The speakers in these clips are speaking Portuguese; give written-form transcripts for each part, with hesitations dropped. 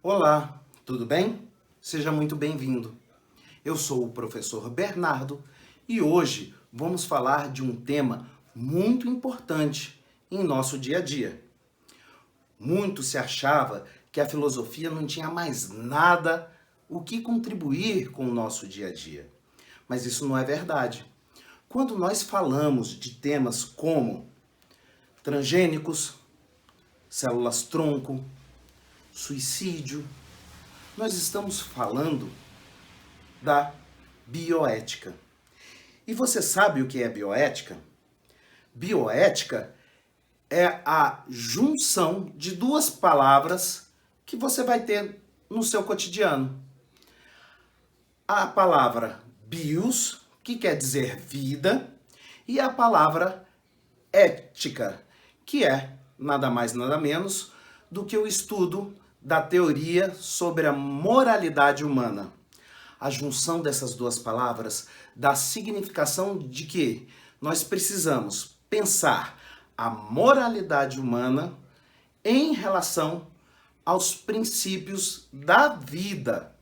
Olá, tudo bem? Seja muito bem-vindo. Eu sou o professor Bernardo e hoje vamos falar de um tema muito importante em nosso dia a dia. Muito se achava que a filosofia não tinha mais nada o que contribuir com o nosso dia a dia. Mas isso não é verdade. Quando nós falamos de temas como transgênicos, células-tronco, suicídio, nós estamos falando da bioética. E você sabe o que é bioética? Bioética é a junção de duas palavras que você vai ter no seu cotidiano. A palavra bios, que quer dizer vida, e a palavra ética, que é nada mais nada menos do que o estudo da teoria sobre a moralidade humana. A junção dessas duas palavras dá a significação de que nós precisamos pensar a moralidade humana em relação aos princípios da vida.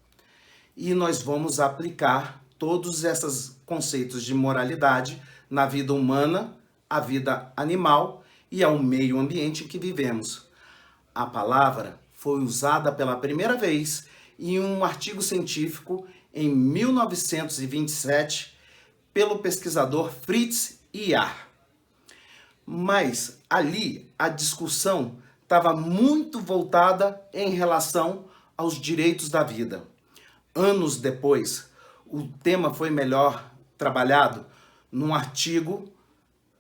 E nós vamos aplicar todos esses conceitos de moralidade na vida humana, a vida animal e ao meio ambiente em que vivemos. A palavra foi usada pela primeira vez em um artigo científico em 1927 pelo pesquisador Fritz Iar. Mas ali a discussão estava muito voltada em relação aos direitos da vida. Anos depois, o tema foi melhor trabalhado num artigo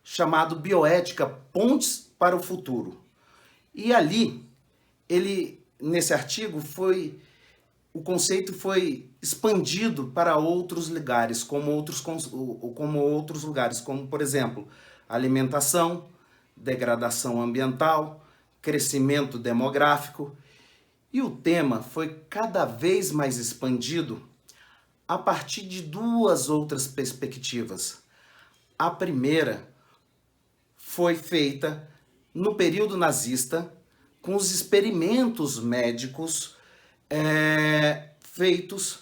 chamado Bioética: Pontes para o Futuro. E ali, nesse artigo, o conceito foi expandido para outros lugares, como por exemplo, alimentação, degradação ambiental, crescimento demográfico. E o tema foi cada vez mais expandido a partir de duas outras perspectivas. A primeira foi feita no período nazista, com os experimentos médicos feitos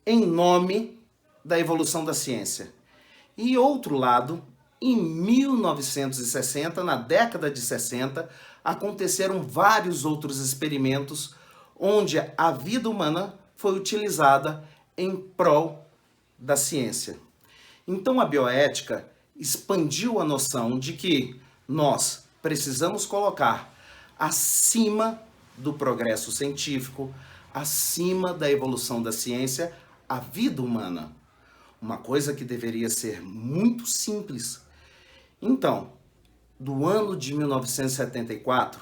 em nome da evolução da ciência. E outro lado, em 1960, na década de 60, aconteceram vários outros experimentos onde a vida humana foi utilizada em prol da ciência. Então a bioética expandiu a noção de que nós precisamos colocar acima do progresso científico, acima da evolução da ciência, a vida humana. Uma coisa que deveria ser muito simples. Então, do ano de 1974,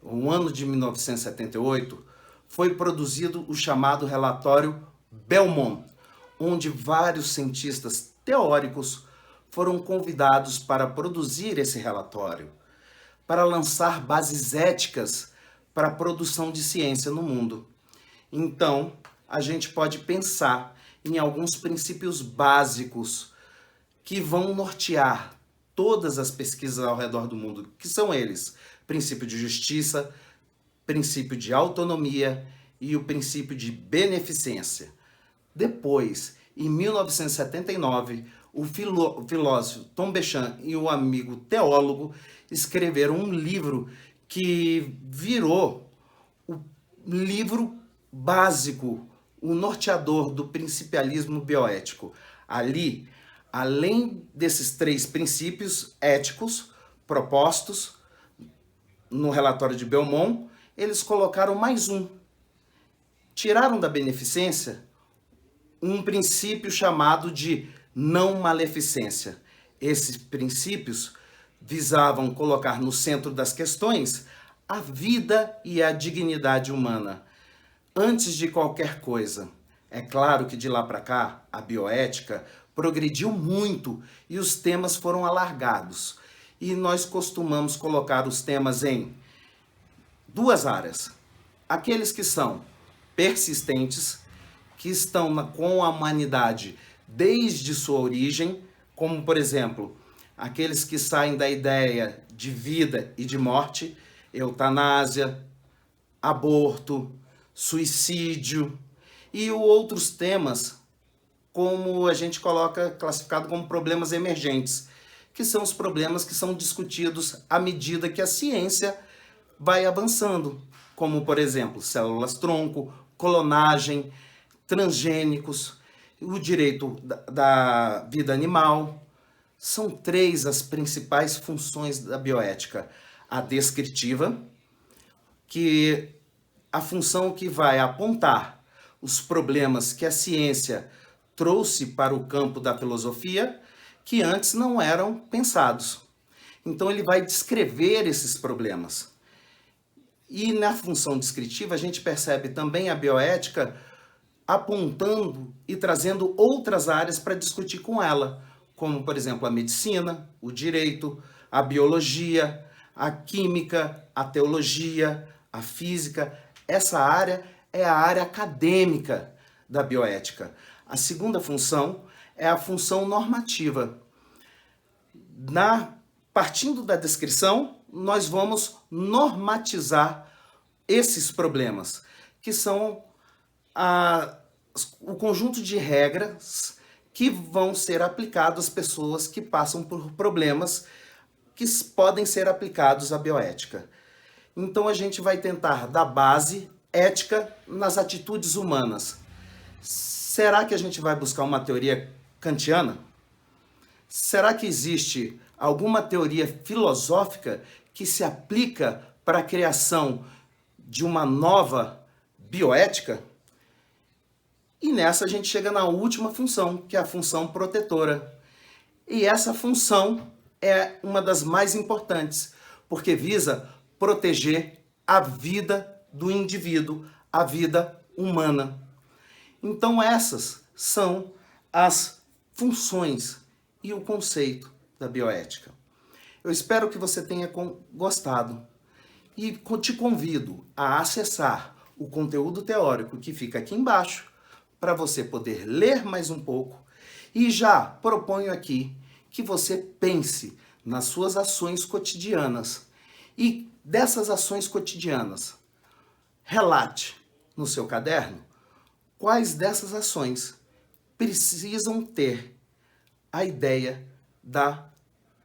o ano de 1978, foi produzido o chamado relatório Belmont, onde vários cientistas teóricos foram convidados para produzir esse relatório, para lançar bases éticas para a produção de ciência no mundo. Então, a gente pode pensar em alguns princípios básicos que vão nortear todas as pesquisas ao redor do mundo, que são eles: princípio de justiça, princípio de autonomia e o princípio de beneficência. Depois, em 1979, o filósofo Tom Bechamp e o amigo teólogo escreveram um livro que virou o livro básico, o norteador do principialismo bioético. Ali, além desses três princípios éticos propostos no relatório de Belmont, eles colocaram mais um. Tiraram da beneficência um princípio chamado de não maleficência. Esses princípios visavam colocar no centro das questões a vida e a dignidade humana, antes de qualquer coisa. É claro que de lá para cá, a bioética progrediu muito e os temas foram alargados. E nós costumamos colocar os temas em duas áreas. Aqueles que são persistentes, que estão com a humanidade desde sua origem, como, por exemplo, aqueles que saem da ideia de vida e de morte, eutanásia, aborto, suicídio e outros temas, como a gente coloca classificado como problemas emergentes, que são os problemas que são discutidos à medida que a ciência vai avançando, como, por exemplo, células-tronco, clonagem, transgênicos, o direito da vida animal. São 3 as principais funções da bioética. A descritiva, que a função que vai apontar os problemas que a ciência trouxe para o campo da filosofia, que antes não eram pensados. Então ele vai descrever esses problemas. E na função descritiva a gente percebe também a bioética apontando e trazendo outras áreas para discutir com ela, como, por exemplo, a medicina, o direito, a biologia, a química, a teologia, a física. Essa área é a área acadêmica da bioética. A segunda função é a função normativa. Partindo da descrição, nós vamos normatizar esses problemas, que são o conjunto de regras que vão ser aplicados às pessoas que passam por problemas que podem ser aplicados à bioética. Então a gente vai tentar dar base ética nas atitudes humanas. Será que a gente vai buscar uma teoria kantiana? Será que existe alguma teoria filosófica que se aplica para a criação de uma nova bioética? E nessa a gente chega na última função, que é a função protetora. E essa função é uma das mais importantes, porque visa proteger a vida do indivíduo, a vida humana. Então essas são as funções e o conceito da bioética. Eu espero que você tenha gostado e te convido a acessar o conteúdo teórico que fica aqui embaixo para você poder ler mais um pouco, e já proponho aqui que você pense nas suas ações cotidianas e dessas ações cotidianas relate no seu caderno quais dessas ações precisam ter a ideia da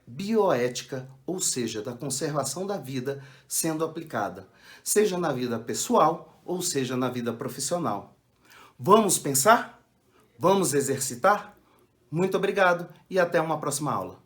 bioética, ou seja, da conservação da vida sendo aplicada, seja na vida pessoal ou seja na vida profissional. Vamos pensar? Vamos exercitar? Muito obrigado e até uma próxima aula.